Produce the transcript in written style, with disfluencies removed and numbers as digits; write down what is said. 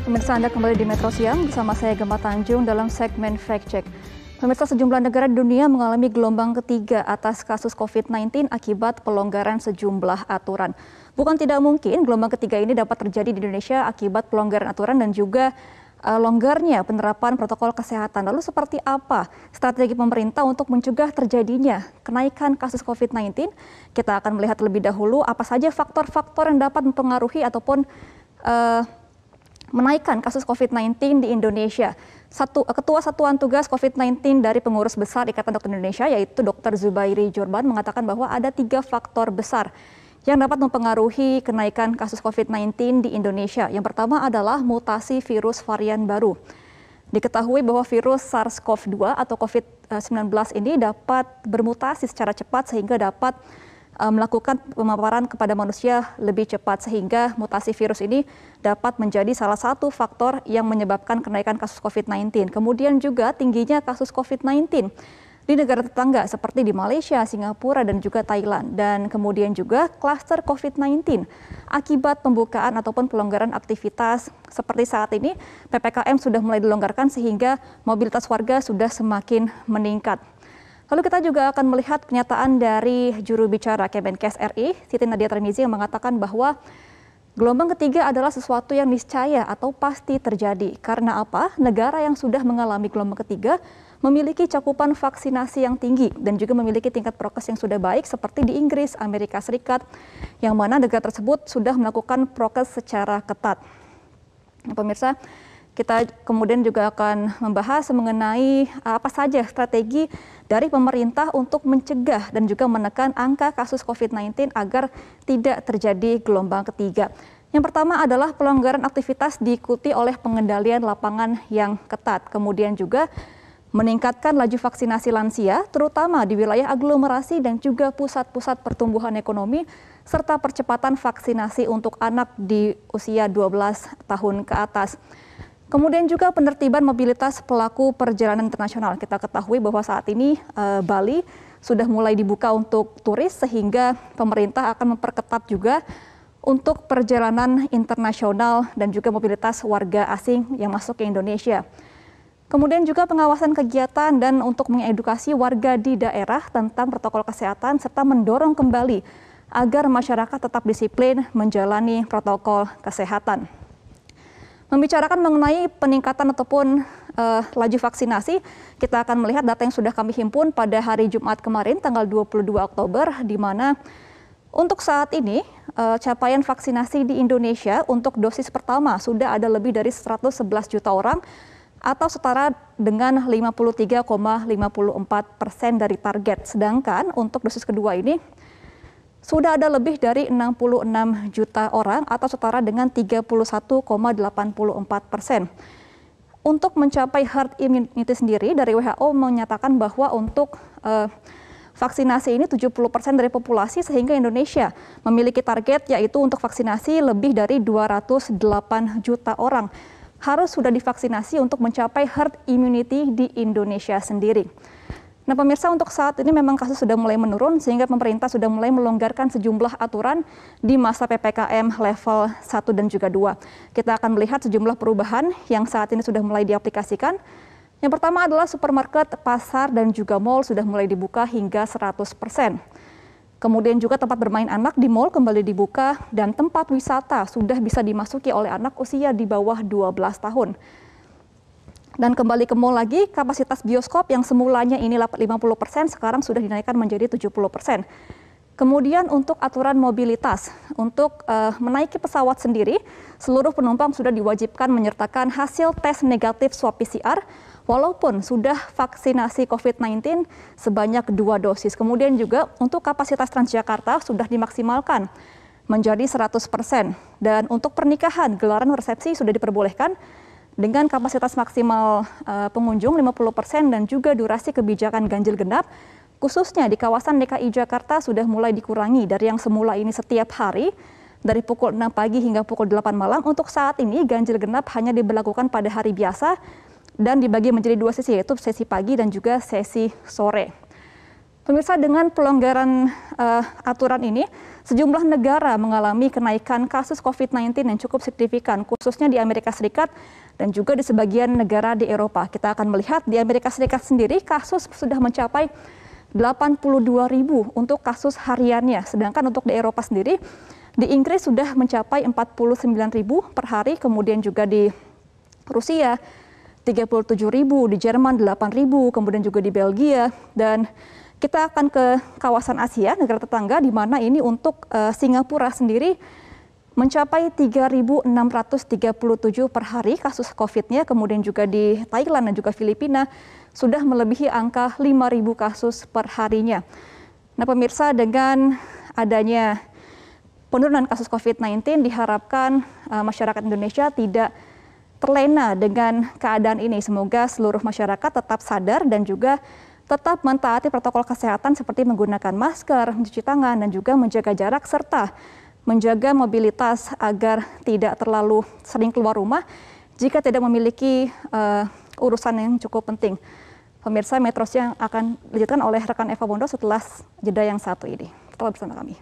Pemirsa, Anda kembali di Metro Siang bersama saya Gemma Tanjung dalam segmen Fact Check. Pemirsa, sejumlah negara di dunia mengalami gelombang ketiga atas kasus COVID-19 akibat pelonggaran sejumlah aturan. Bukan tidak mungkin gelombang ketiga ini dapat terjadi di Indonesia akibat pelonggaran aturan dan juga longgarnya penerapan protokol kesehatan. Lalu seperti apa strategi pemerintah untuk mencegah terjadinya kenaikan kasus COVID-19? Kita akan melihat lebih dahulu apa saja faktor-faktor yang dapat mempengaruhi ataupun menaikkan kasus COVID-19 di Indonesia. Ketua Satuan Tugas COVID-19 dari Pengurus Besar Ikatan Dokter Indonesia, yaitu Dr. Zubairi Jorban, mengatakan bahwa ada 3 faktor besar yang dapat mempengaruhi kenaikan kasus COVID-19 di Indonesia. Yang pertama adalah mutasi virus varian baru. Diketahui bahwa virus SARS-CoV-2 atau COVID-19 ini dapat bermutasi secara cepat sehingga dapat melakukan pemaparan kepada manusia lebih cepat, sehingga mutasi virus ini dapat menjadi salah satu faktor yang menyebabkan kenaikan kasus COVID-19. Kemudian juga tingginya kasus COVID-19 di negara tetangga seperti di Malaysia, Singapura, dan juga Thailand. Dan kemudian juga klaster COVID-19 akibat pembukaan ataupun pelonggaran aktivitas seperti saat ini, PPKM sudah mulai dilonggarkan sehingga mobilitas warga sudah semakin meningkat. Lalu kita juga akan melihat pernyataan dari juru bicara Kemenkes RI, Siti Nadia Tarmizi, yang mengatakan bahwa gelombang ketiga adalah sesuatu yang niscaya atau pasti terjadi. Karena apa? Negara yang sudah mengalami gelombang ketiga memiliki cakupan vaksinasi yang tinggi dan juga memiliki tingkat prokes yang sudah baik seperti di Inggris, Amerika Serikat, yang mana negara tersebut sudah melakukan prokes secara ketat. Nah, pemirsa, kita kemudian juga akan membahas mengenai apa saja strategi dari pemerintah untuk mencegah dan juga menekan angka kasus COVID-19 agar tidak terjadi gelombang ketiga. Yang pertama adalah pelonggaran aktivitas diikuti oleh pengendalian lapangan yang ketat. Kemudian juga meningkatkan laju vaksinasi lansia, terutama di wilayah aglomerasi dan juga pusat-pusat pertumbuhan ekonomi, serta percepatan vaksinasi untuk anak di usia 12 tahun ke atas. Kemudian juga penertiban mobilitas pelaku perjalanan internasional. Kita ketahui bahwa saat ini Bali sudah mulai dibuka untuk turis, sehingga pemerintah akan memperketat juga untuk perjalanan internasional dan juga mobilitas warga asing yang masuk ke Indonesia. Kemudian juga pengawasan kegiatan dan untuk mengedukasi warga di daerah tentang protokol kesehatan serta mendorong kembali agar masyarakat tetap disiplin menjalani protokol kesehatan. Membicarakan mengenai peningkatan ataupun laju vaksinasi, kita akan melihat data yang sudah kami himpun pada hari Jumat kemarin, tanggal 22 Oktober, di mana untuk saat ini capaian vaksinasi di Indonesia untuk dosis pertama sudah ada lebih dari 111 juta orang atau setara dengan 53,54% dari target. Sedangkan untuk dosis kedua ini sudah ada lebih dari 66 juta orang atau setara dengan 31,84%. Untuk mencapai herd immunity sendiri, dari WHO menyatakan bahwa untuk vaksinasi ini 70% dari populasi, sehingga Indonesia memiliki target yaitu untuk vaksinasi lebih dari 208 juta orang. Harus sudah divaksinasi untuk mencapai herd immunity di Indonesia sendiri. Nah, pemirsa, untuk saat ini memang kasus sudah mulai menurun sehingga pemerintah sudah mulai melonggarkan sejumlah aturan di masa PPKM level 1 dan juga 2. Kita akan melihat sejumlah perubahan yang saat ini sudah mulai diaplikasikan. Yang pertama adalah supermarket, pasar, dan juga mal sudah mulai dibuka hingga 100%. Kemudian juga tempat bermain anak di mal kembali dibuka dan tempat wisata sudah bisa dimasuki oleh anak usia di bawah 12 tahun. Dan kembali ke mal lagi, kapasitas bioskop yang semulanya ini 50% sekarang sudah dinaikkan menjadi 70%. Kemudian untuk aturan mobilitas, untuk menaiki pesawat sendiri, seluruh penumpang sudah diwajibkan menyertakan hasil tes negatif swab PCR walaupun sudah vaksinasi COVID-19 sebanyak 2 dosis. Kemudian juga untuk kapasitas Transjakarta sudah dimaksimalkan menjadi 100%. Dan untuk pernikahan, gelaran resepsi sudah diperbolehkan dengan kapasitas maksimal pengunjung 50% dan juga durasi kebijakan ganjil genap, khususnya di kawasan DKI Jakarta sudah mulai dikurangi dari yang semula ini setiap hari dari pukul 6 pagi hingga pukul 8 malam. Untuk saat ini ganjil genap hanya diberlakukan pada hari biasa dan dibagi menjadi 2 sesi, yaitu sesi pagi dan juga sesi sore. Pemirsa, dengan pelonggaran aturan ini, sejumlah negara mengalami kenaikan kasus COVID-19 yang cukup signifikan, khususnya di Amerika Serikat dan juga di sebagian negara di Eropa. Kita akan melihat di Amerika Serikat sendiri kasus sudah mencapai 82.000 untuk kasus hariannya. Sedangkan untuk di Eropa sendiri, di Inggris sudah mencapai 49.000 per hari, kemudian juga di Rusia 37.000, di Jerman 8.000, kemudian juga di Belgia, dan kita akan ke kawasan Asia, negara tetangga, di mana ini untuk Singapura sendiri mencapai 3.637 per hari kasus COVID-nya, kemudian juga di Thailand dan juga Filipina sudah melebihi angka 5.000 kasus per harinya. Nah pemirsa, dengan adanya penurunan kasus COVID-19 diharapkan masyarakat Indonesia tidak terlena dengan keadaan ini. Semoga seluruh masyarakat tetap sadar dan juga tetap mentaati protokol kesehatan seperti menggunakan masker, mencuci tangan, dan juga menjaga jarak, serta menjaga mobilitas agar tidak terlalu sering keluar rumah jika tidak memiliki urusan yang cukup penting. Pemirsa, Metro Siang akan dilanjutkan oleh rekan Eva Bondo setelah jeda yang satu ini. Tetap bersama kami.